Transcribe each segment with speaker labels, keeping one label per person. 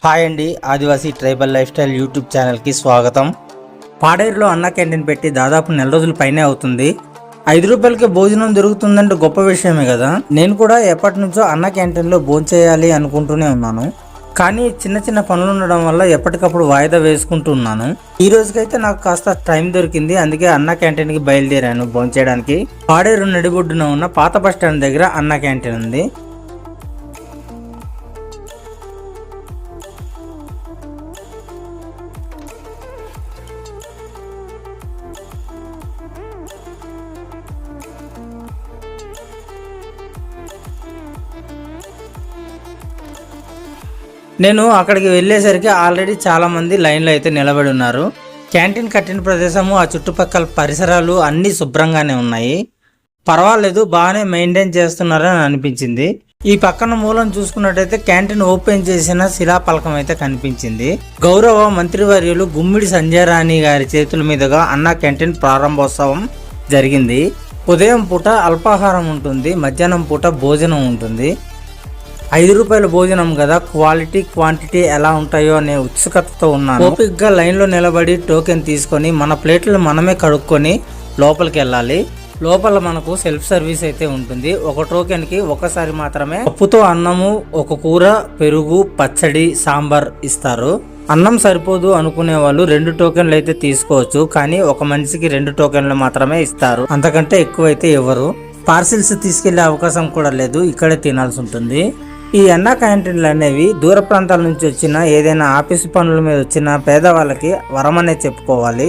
Speaker 1: Hi అండి, ఆదివాసీ tribal life style YouTube ఛానల్కి స్వాగతం. పాడేరులో అన్న క్యాంటీన్ పెట్టి దాదాపు నెల రోజుల పైనే అవుతుంది. 5 రూపాయలకి భోజనం దొరుకుతుందంటే గొప్ప విషయమే కదా. నేను కూడా ఎప్పటి నుంచో అన్న క్యాంటీన్లో భోంచేయాలి అనుకుంటూనే ఉన్నాను. కానీ చిన్న చిన్న పనులు ఉండడం వల్ల ఎప్పటికప్పుడు వాయిదా వేసుకుంటున్నాను. ఈ రోజుకైతే నాకు కాస్త టైం దొరికింది, అందుకే అన్న క్యాంటీన్కి బయలుదేరాను భోంచేయడానికి. పాడేరు నడిబొడ్డున ఉన్న పాత బస్ స్టాండ్ దగ్గర అన్న క్యాంటీన్ ఉంది. నేను అక్కడికి వెళ్ళేసరికి ఆల్రెడీ చాలా మంది లైన్లో అయితే నిలబడి ఉన్నారు. క్యాంటీన్ కట్టిన ప్రదేశము, ఆ చుట్టుపక్కల పరిసరాలు అన్నీ శుభ్రంగానే ఉన్నాయి. పర్వాలేదు, బాగానే మెయింటైన్ చేస్తున్నారని అనిపించింది. ఈ పక్కన మూలం చూసుకున్నట్టయితే క్యాంటీన్ ఓపెన్ చేసిన శిలాఫలకం అయితే కనిపించింది. గౌరవ మంత్రివర్యులు గుమ్మిడి సంజయ్ రాణి గారి చేతుల మీదుగా అన్న క్యాంటీన్ ప్రారంభోత్సవం జరిగింది. ఉదయం పూట అల్పాహారం ఉంటుంది, మధ్యాహ్నం పూట భోజనం ఉంటుంది. 5 రూపాయల భోజనం కదా, క్వాలిటీ క్వాంటిటీ ఎలా ఉంటాయో అనే ఉత్సుకతతో ఉన్నాను. ఓపిక్గా లైన్లో నిలబడి టోకెన్ తీసుకొని మన ప్లేట్లు మనమే కడుక్కొని లోపలికి వెళ్ళాలి. లోపల మనకు సెల్ఫ్ సర్వీస్ అయితే ఉంటుంది. ఒక టోకెన్కి ఒకసారి మాత్రమే పప్పుతో అన్నము, ఒక కూర, పెరుగు, పచ్చడి, సాంబార్ ఇస్తారు. అన్నం సరిపోదు అనుకునే వాళ్ళు 2 టోకెన్లు అయితే తీసుకోవచ్చు, కానీ ఒక మనిషికి 2 టోకెన్లు మాత్రమే ఇస్తారు, అంతకంటే ఎక్కువైతే ఇవ్వరు. పార్సిల్స్ తీసుకెళ్లే అవకాశం కూడా లేదు, ఇక్కడే తినాల్సి ఉంటుంది. ఈ అన్న క్యాంటీన్లు అనేవి దూర ప్రాంతాల నుంచి వచ్చిన, ఏదైనా ఆఫీసు పనుల మీద వచ్చిన పేదవాళ్ళకి వరమనే చెప్పుకోవాలి.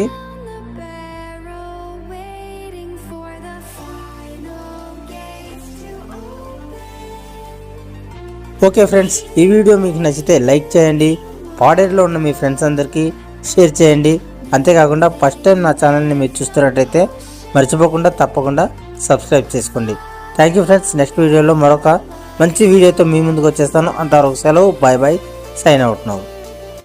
Speaker 1: ఓకే ఫ్రెండ్స్, ఈ వీడియో మీకు నచ్చితే లైక్ చేయండి, పాడేరులో ఉన్న మీ ఫ్రెండ్స్ అందరికీ షేర్ చేయండి. అంతేకాకుండా ఫస్ట్ టైం నా ఛానల్ని మీరు చూస్తున్నట్టయితే మర్చిపోకుండా తప్పకుండా సబ్స్క్రైబ్ చేసుకోండి. Thank you friends. నెక్స్ట్ వీడియోలో మరొక మంచి వీడియోతో మీ ముందుకు వచ్చేస్తాను. అంతవరకు సెలవు, bye bye, sign out now.